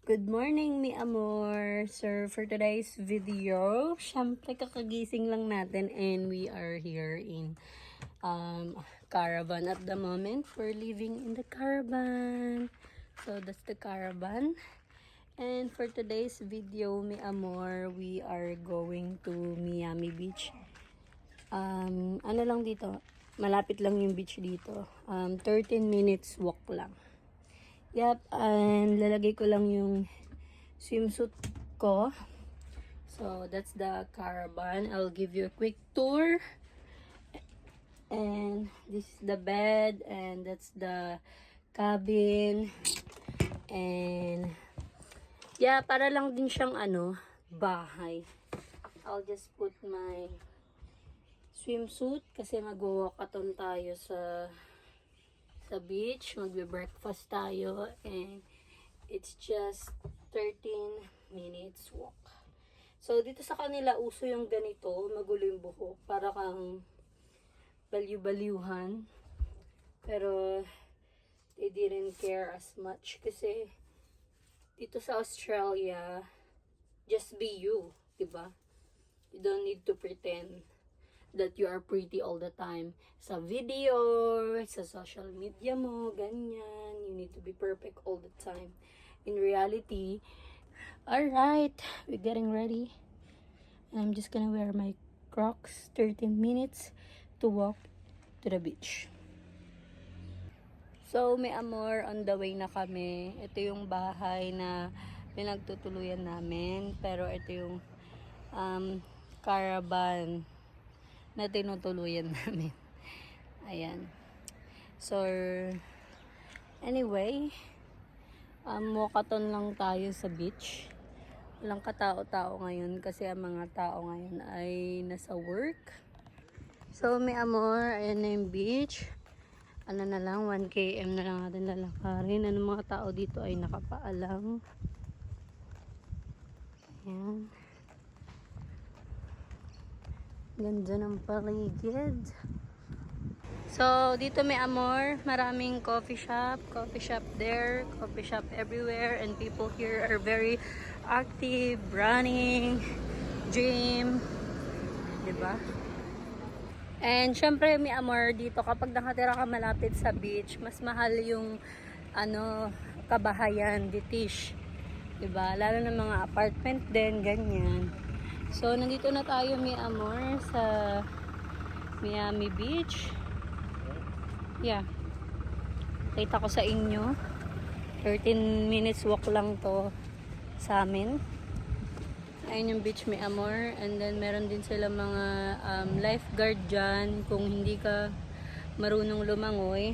Good morning, mi amor. So, for today's video, syempre kakagising lang natin and we are here in caravan at the moment. We're living in the caravan. So, that's the caravan. And for today's video, mi amor, we are going to Miami Beach. Ano lang dito? Malapit lang yung beach dito. 13 minutes walk lang. Yep, and lalagay ko lang yung swimsuit ko. So, that's the caravan. I'll give you a quick tour. And this is the bed, and that's the cabin. And, yeah, para lang din siyang bahay. I'll just put my swimsuit kasi mag-walkathon tayo sa beach, magbe-breakfast tayo, and it's just 13 minutes walk. So, dito sa kanila, uso yung ganito, magulo yung buhok, para kang baliw-baliwhan. Pero, they didn't care as much kasi dito sa Australia, just be you, diba? You don't need to pretend that you are pretty all the time. Sa video, sa social media mo, ganyan. You need to be perfect all the time. In reality, alright, we're getting ready. And I'm just gonna wear my Crocs, 13 minutes to walk to the beach. So, may amor, on the way na kami. Ito yung bahay na pinagtutuluyan namin. Pero ito yung caravan na tinutuluyan namin. Ayan. So, anyway, walkathon lang tayo sa beach. Walang katao-tao ngayon kasi ang mga tao ngayon ay nasa work. So, may amor, ayan na yung beach. Ano na lang, 1 km na lang natin lalakarin. Ano mga tao dito ay nakapaalam. Ayan. Ganda ng paligid. So, dito may amor, maraming coffee shop there, coffee shop everywhere, and people here are very active, running, gym, diba? And syempre may amor dito, kapag nakatira ka malapit sa beach, mas mahal yung kabahayan, ditish, diba? Lalo ng mga apartment din, ganyan. So, nandito na tayo, mi amor, sa Miami Beach. Yeah. Kita ko sa inyo. 13 minutes walk lang to sa amin. Ayun yung beach, mi amor. And then, meron din sila mga lifeguard dyan. Kung hindi ka marunong lumangoy,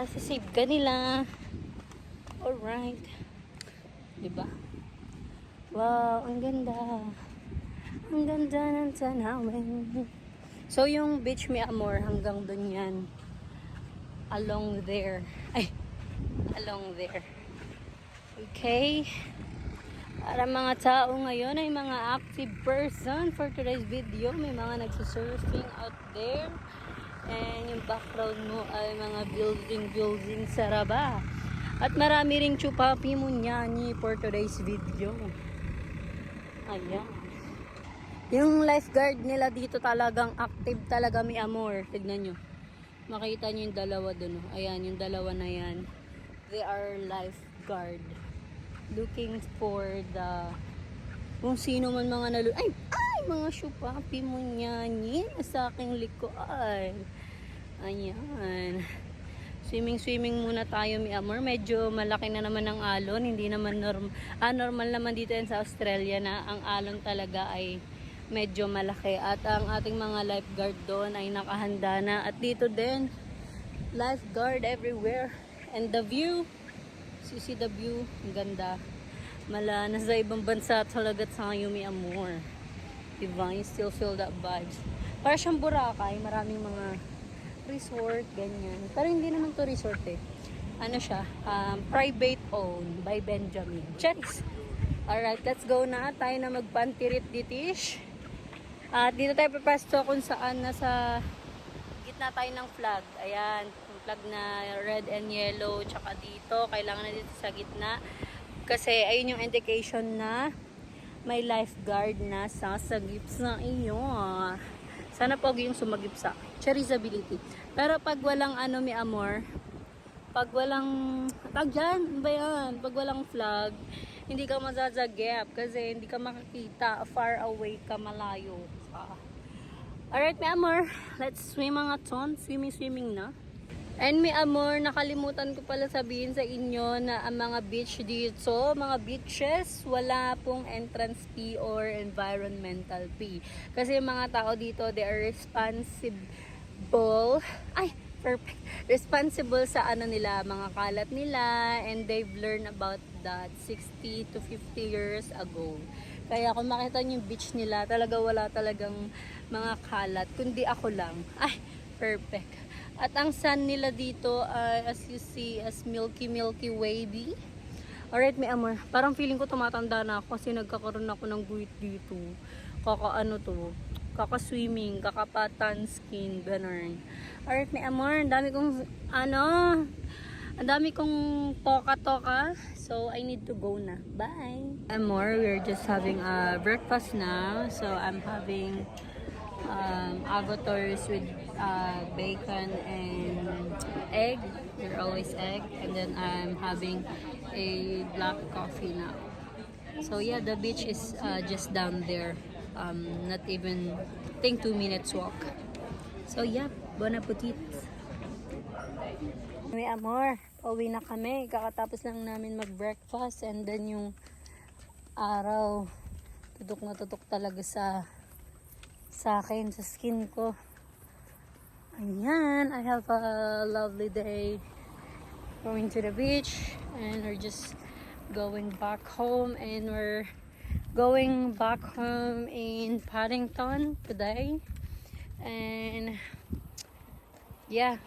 sasave ka nila. Alright. Diba? Wow, ang ganda. Ang ganda ng tanawin. So, yung beach, mi amor, hanggang dun yan. Along there. Ay, along there. Okay. Para mga tao ngayon ay mga active person for today's video. May mga nagsusurfing out there. And yung background mo ay mga building sa raba. At marami ring chupapi munyani for today's video. Ayan. Yung lifeguard nila dito talagang active talaga, mi amor. Tignan nyo. Makita nyo yung dalawa dun. Ayan, yung dalawa na yan. They are lifeguard. Looking for kung sino man mga ay, mga syupapi mo yan. Sa aking likuan. Ayan. Swimming muna tayo, mi amor. Medyo malaki na naman ang alon. Hindi naman normal naman dito yan sa Australia na ang alon talaga ay medyo malaki. At ang ating mga lifeguard doon ay nakahanda na. At dito din, lifeguard everywhere. And the view, see the view, ang ganda. Nasa ibang bansa talaga sa ngayon, mi amor. Diba? You still feel that vibes. Para siyang Boracay, maraming mga resort, ganyan. Pero hindi naman to resort eh. Ano siya? Private owned by Benjamin. Charis! Alright, let's go na. Tayo na magpantirit ditish. At dito tayo papasto kung saan nasa gitna tayo ng flag. Ayan, yung flag na red and yellow. Tsaka dito, kailangan na dito sa gitna. Kasi ayun yung indication na may lifeguard na sasagip sa iyo. Sana pogi yung sumagip sa charizability. Pero pag walang ano, mi amor, pag walang tag dyan, ano ba yan? Pag walang flag, hindi ka mazazagip kasi hindi ka makakita, far away ka, malayo ka. Alright, mi amor, let's swim mga ton. Swimming na. And mi amor, nakalimutan ko pala sabihin sa inyo na ang mga beach dito, mga beaches, wala pong entrance fee or environmental fee. Kasi yung mga tao dito, they are responsible. Ay, perfect. Responsible sa ano nila, mga kalat nila, and they've learned about that 60 to 50 years ago. Kaya kung makita niyo yung beach nila, talaga wala talagang mga kalat, kundi ako lang. Ay, perfect. At ang sun nila dito, as you see, as milky wavy. Alright, may amor. Parang feeling ko tumatanda na ako kasi nagkakaroon ako ng guhit dito. Kaka-swimming, kakapatan skin, ganun. Alright, may amor. Ang dami kong toka-toka. So, I need to go na. Bye! Amor, we're just having a breakfast now. So, I'm having avatars with bacon and egg. They're always egg. And then I'm having a black coffee now. So yeah, the beach is just down there. Not even, I think 2 minutes walk. So yeah, bon appetit. May amor, pauwi na kami. Kakatapos lang namin mag-breakfast and then yung araw, tutok na tutok talaga sa akin, sa skin ko. Ayan, I have a lovely day going to the beach and we're just going back home, and we're going back home in Paddington today. And yeah,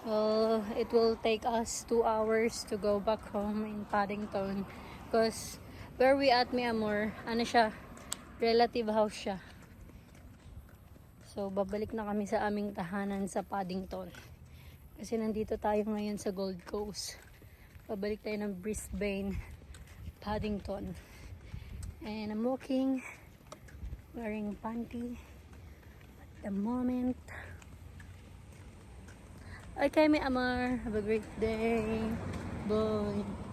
well, it will take us 2 hours to go back home in Paddington because where we at, mi amor, ano siya, relative house siya. So, babalik na kami sa aming tahanan sa Paddington. Kasi nandito tayo ngayon sa Gold Coast. Babalik tayo ng Brisbane, Paddington. And I'm walking, wearing panty at the moment. Okay, may amor. Have a great day. Bye.